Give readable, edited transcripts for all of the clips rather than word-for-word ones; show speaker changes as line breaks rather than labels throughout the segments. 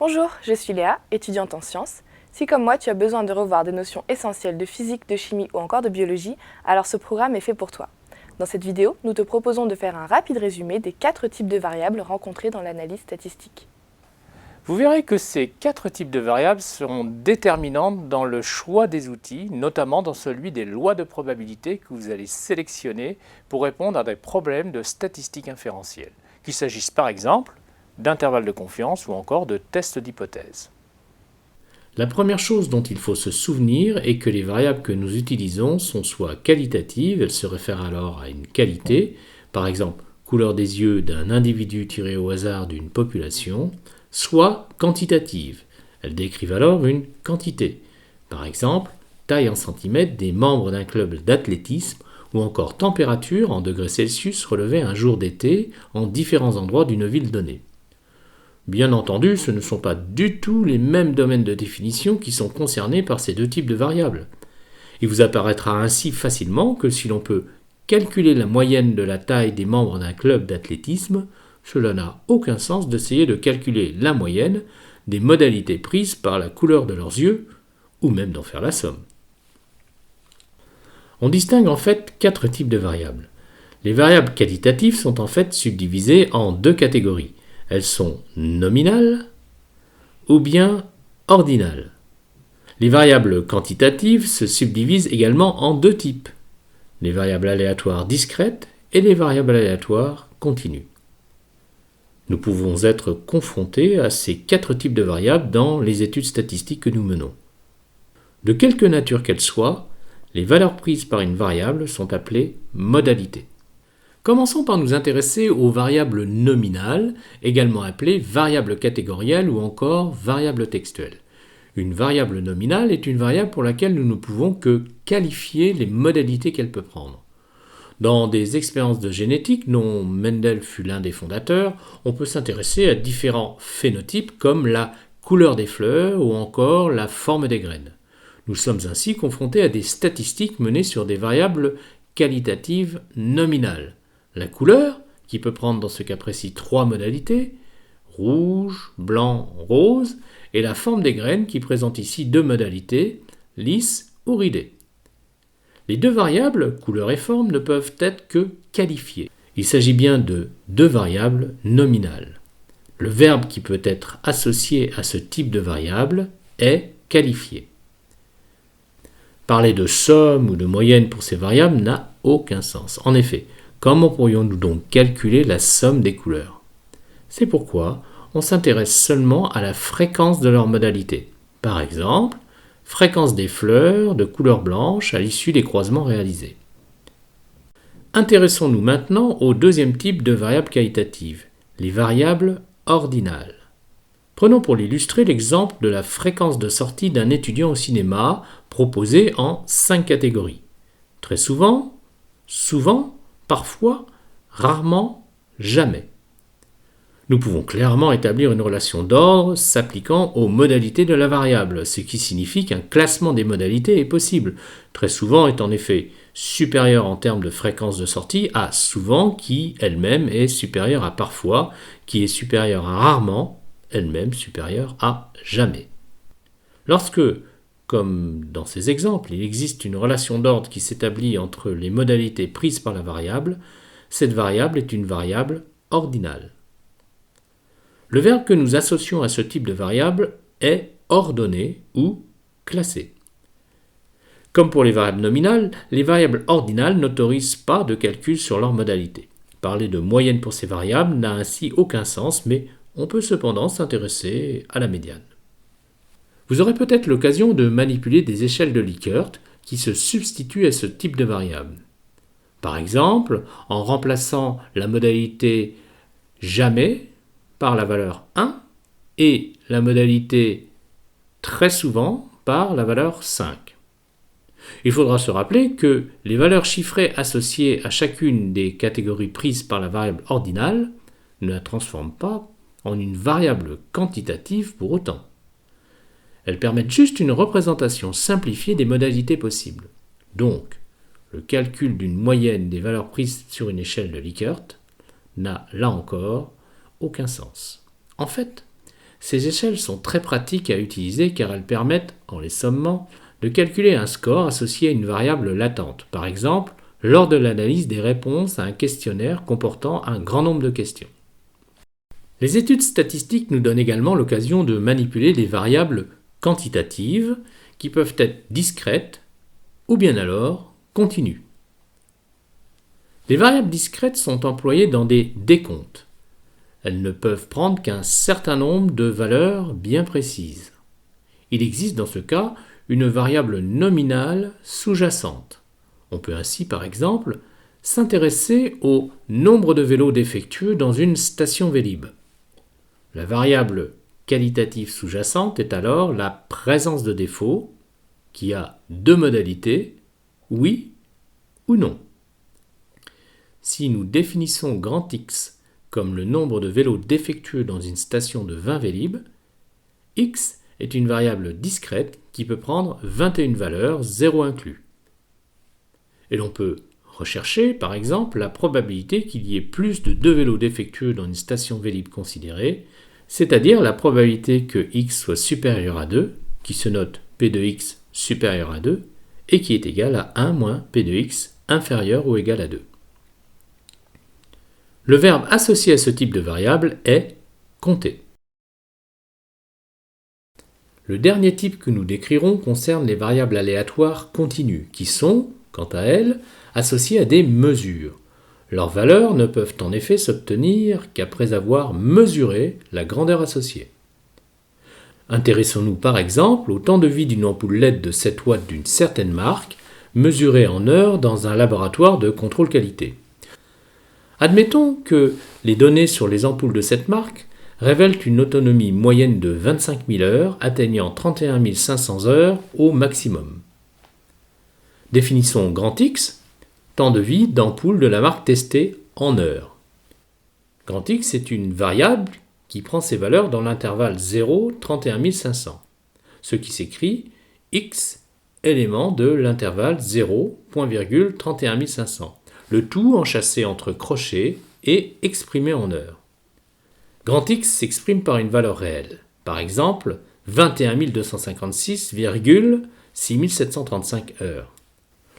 Bonjour, je suis Léa, étudiante en sciences. Si comme moi tu as besoin de revoir des notions essentielles de physique, de chimie ou encore de biologie, alors ce programme est fait pour toi. Dans cette vidéo, nous te proposons de faire un rapide résumé des 4 types de variables rencontrées dans l'analyse statistique.
Vous verrez que ces 4 types de variables seront déterminantes dans le choix des outils, notamment dans celui des lois de probabilité que vous allez sélectionner pour répondre à des problèmes de statistiques inférentielles, qu'il s'agisse par exemple d'intervalles de confiance ou encore de tests d'hypothèse.
La première chose dont il faut se souvenir est que les variables que nous utilisons sont soit qualitatives, elles se réfèrent alors à une qualité, par exemple couleur des yeux d'un individu tiré au hasard d'une population, soit quantitatives, elles décrivent alors une quantité, par exemple taille en centimètres des membres d'un club d'athlétisme ou encore température en degrés Celsius relevée un jour d'été en différents endroits d'une ville donnée. Bien entendu, ce ne sont pas du tout les mêmes domaines de définition qui sont concernés par ces deux types de variables. Il vous apparaîtra ainsi facilement que si l'on peut calculer la moyenne de la taille des membres d'un club d'athlétisme, cela n'a aucun sens d'essayer de calculer la moyenne des modalités prises par la couleur de leurs yeux, ou même d'en faire la somme. On distingue en fait 4 types de variables. Les variables qualitatives sont en fait subdivisées en 2 catégories. Elles sont nominales ou bien ordinales. Les variables quantitatives se subdivisent également en 2 types, les variables aléatoires discrètes et les variables aléatoires continues. Nous pouvons être confrontés à ces 4 types de variables dans les études statistiques que nous menons. De quelque nature qu'elles soient, les valeurs prises par une variable sont appelées modalités. Commençons par nous intéresser aux variables nominales, également appelées variables catégorielles ou encore variables textuelles. Une variable nominale est une variable pour laquelle nous ne pouvons que qualifier les modalités qu'elle peut prendre. Dans des expériences de génétique dont Mendel fut l'un des fondateurs, on peut s'intéresser à différents phénotypes comme la couleur des fleurs ou encore la forme des graines. Nous sommes ainsi confrontés à des statistiques menées sur des variables qualitatives nominales. La couleur, qui peut prendre dans ce cas précis 3 modalités, rouge, blanc, rose, et la forme des graines qui présente ici 2 modalités, lisse ou ridée. Les 2 variables, couleur et forme, ne peuvent être que qualifiées. Il s'agit bien de 2 variables nominales. Le verbe qui peut être associé à ce type de variable est qualifié. Parler de somme ou de moyenne pour ces variables n'a aucun sens. En effet, comment pourrions-nous donc calculer la somme des couleurs ? C'est pourquoi on s'intéresse seulement à la fréquence de leur modalité. Par exemple, fréquence des fleurs de couleur blanche à l'issue des croisements réalisés. Intéressons-nous maintenant au deuxième type de variables qualitatives, les variables ordinales. Prenons pour l'illustrer l'exemple de la fréquence de sortie d'un étudiant au cinéma proposée en 5 catégories. Très souvent, souvent, parfois, rarement, jamais. Nous pouvons clairement établir une relation d'ordre s'appliquant aux modalités de la variable, ce qui signifie qu'un classement des modalités est possible. Très souvent est en effet supérieur en termes de fréquence de sortie à souvent qui elle-même est supérieure à parfois, qui est supérieure à rarement, elle-même supérieure à jamais. Lorsque, comme dans ces exemples, il existe une relation d'ordre qui s'établit entre les modalités prises par la variable, cette variable est une variable ordinale. Le verbe que nous associons à ce type de variable est ordonner ou classer. Comme pour les variables nominales, les variables ordinales n'autorisent pas de calcul sur leur modalité. Parler de moyenne pour ces variables n'a ainsi aucun sens, mais on peut cependant s'intéresser à la médiane. Vous aurez peut-être l'occasion de manipuler des échelles de Likert qui se substituent à ce type de variable. Par exemple, en remplaçant la modalité jamais par la valeur 1 et la modalité très souvent par la valeur 5. Il faudra se rappeler que les valeurs chiffrées associées à chacune des catégories prises par la variable ordinale ne la transforment pas en une variable quantitative pour autant. Elles permettent juste une représentation simplifiée des modalités possibles. Donc, le calcul d'une moyenne des valeurs prises sur une échelle de Likert n'a, là encore, aucun sens. En fait, Ces échelles sont très pratiques à utiliser car elles permettent, en les sommant, de calculer un score associé à une variable latente, par exemple lors de l'analyse des réponses à un questionnaire comportant un grand nombre de questions. Les études statistiques nous donnent également l'occasion de manipuler des variables quantitatives qui peuvent être discrètes ou bien alors continues. Les variables discrètes sont employées dans des décomptes. Elles ne peuvent prendre qu'un certain nombre de valeurs bien précises. Il existe dans ce cas une variable nominale sous-jacente. On peut ainsi, par exemple, s'intéresser au nombre de vélos défectueux dans une station Vélib. La variable qualitative sous-jacente est alors la présence de défauts, qui a deux modalités, oui ou non. Si nous définissons grand X comme le nombre de vélos défectueux dans une station de 20 Vélib, X est une variable discrète qui peut prendre 21 valeurs, 0 inclus. Et l'on peut rechercher, par exemple, la probabilité qu'il y ait plus de 2 vélos défectueux dans une station Vélib considérée, c'est-à-dire la probabilité que x soit supérieur à 2, qui se note p de x supérieur à 2, et qui est égal à 1 moins p de x inférieur ou égal à 2. Le verbe associé à ce type de variable est compter. Le dernier type que nous décrirons concerne les variables aléatoires continues, qui sont, quant à elles, associées à des mesures. Leurs valeurs ne peuvent en effet s'obtenir qu'après avoir mesuré la grandeur associée. Intéressons-nous par exemple au temps de vie d'une ampoule LED de 7 watts d'une certaine marque, mesurée en heures dans un laboratoire de contrôle qualité. Admettons que les données sur les ampoules de cette marque révèlent une autonomie moyenne de 25 000 heures, atteignant 31 500 heures au maximum. Définissons grand X, temps de vie d'ampoule de la marque testée en heures. Grand X est une variable qui prend ses valeurs dans l'intervalle 0-31 500, ce qui s'écrit X élément de l'intervalle 0.31 500, le tout enchâssé entre crochets et exprimé en heures. Grand X s'exprime par une valeur réelle, par exemple 21 256,6 735 heures.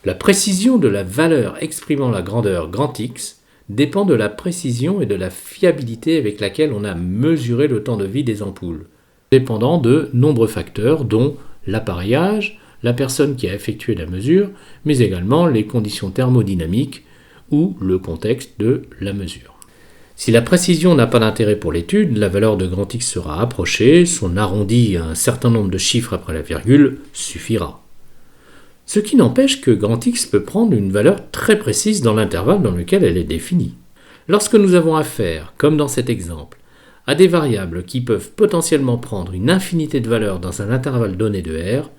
La précision de la valeur exprimant la grandeur grand X dépend de la précision et de la fiabilité avec laquelle on a mesuré le temps de vie des ampoules, dépendant de nombreux facteurs dont l'appareillage, la personne qui a effectué la mesure, mais également les conditions thermodynamiques ou le contexte de la mesure. Si la précision n'a pas d'intérêt pour l'étude, la valeur de grand X sera approchée, son arrondi à un certain nombre de chiffres après la virgule suffira. Ce qui n'empêche que grand X peut prendre une valeur très précise dans l'intervalle dans lequel elle est définie. Lorsque nous avons affaire, comme dans cet exemple, à des variables qui peuvent potentiellement prendre une infinité de valeurs dans un intervalle donné de R,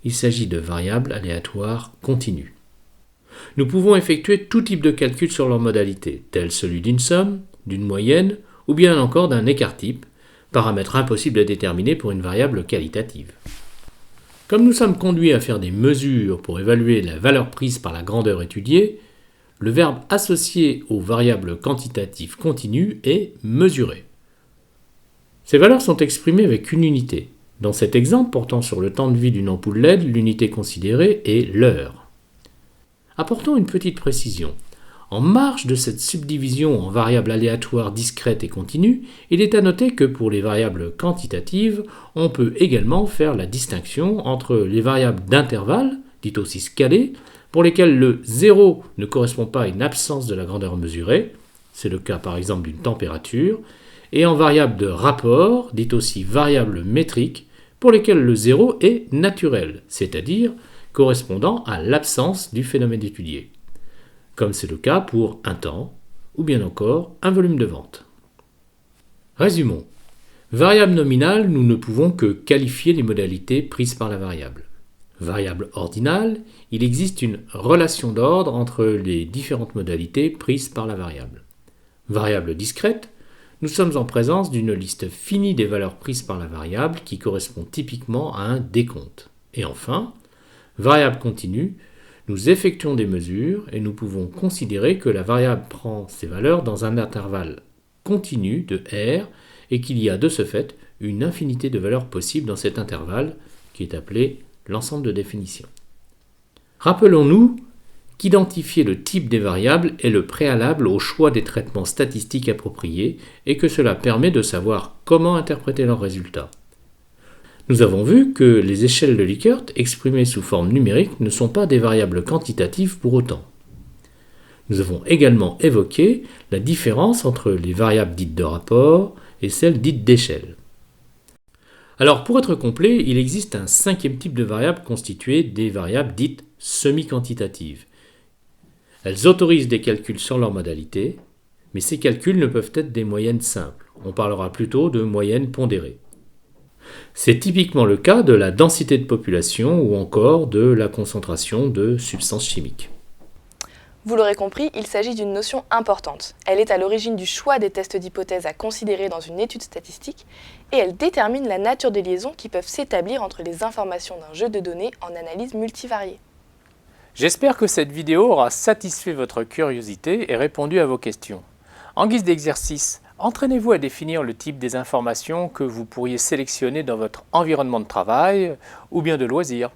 il s'agit de variables aléatoires continues. Nous pouvons effectuer tout type de calcul sur leur modalité, tel celui d'une somme, d'une moyenne ou bien encore d'un écart type, paramètre impossible à déterminer pour une variable qualitative. Comme nous sommes conduits à faire des mesures pour évaluer la valeur prise par la grandeur étudiée, le verbe associé aux variables quantitatives continues est mesurer. Ces valeurs sont exprimées avec une unité. Dans cet exemple portant sur le temps de vie d'une ampoule LED, l'unité considérée est l'heure. Apportons une petite précision. En marge de cette subdivision en variables aléatoires discrètes et continues, il est à noter que pour les variables quantitatives, on peut également faire la distinction entre les variables d'intervalle, dites aussi scalées, pour lesquelles le 0 ne correspond pas à une absence de la grandeur mesurée, c'est le cas par exemple d'une température, et en variables de rapport, dites aussi variables métriques, pour lesquelles le 0 est naturel, c'est-à-dire correspondant à l'absence du phénomène étudié, comme c'est le cas pour un temps, ou bien encore un volume de vente. Résumons. Variable nominale, nous ne pouvons que qualifier les modalités prises par la variable. Variable ordinale, il existe une relation d'ordre entre les différentes modalités prises par la variable. Variable discrète, nous sommes en présence d'une liste finie des valeurs prises par la variable qui correspond typiquement à un décompte. Et enfin, variable continue, nous effectuons des mesures et nous pouvons considérer que la variable prend ses valeurs dans un intervalle continu de R et qu'il y a de ce fait une infinité de valeurs possibles dans cet intervalle qui est appelé l'ensemble de définition. Rappelons-nous qu'identifier le type des variables est le préalable au choix des traitements statistiques appropriés et que cela permet de savoir comment interpréter leurs résultats. Nous avons vu que les échelles de Likert exprimées sous forme numérique ne sont pas des variables quantitatives pour autant. Nous avons également évoqué la différence entre les variables dites de rapport et celles dites d'échelle. Alors pour être complet, il existe un cinquième type de variables constitué des variables dites semi-quantitatives. Elles autorisent des calculs sur leur modalité, mais ces calculs ne peuvent être des moyennes simples. On parlera plutôt de moyennes pondérées. C'est typiquement le cas de la densité de population ou encore de la concentration de substances chimiques.
Vous l'aurez compris, il s'agit d'une notion importante. Elle est à l'origine du choix des tests d'hypothèse à considérer dans une étude statistique et elle détermine la nature des liaisons qui peuvent s'établir entre les informations d'un jeu de données en analyse multivariée.
J'espère que cette vidéo aura satisfait votre curiosité et répondu à vos questions. En guise d'exercice, entraînez-vous à définir le type des informations que vous pourriez sélectionner dans votre environnement de travail ou bien de loisirs.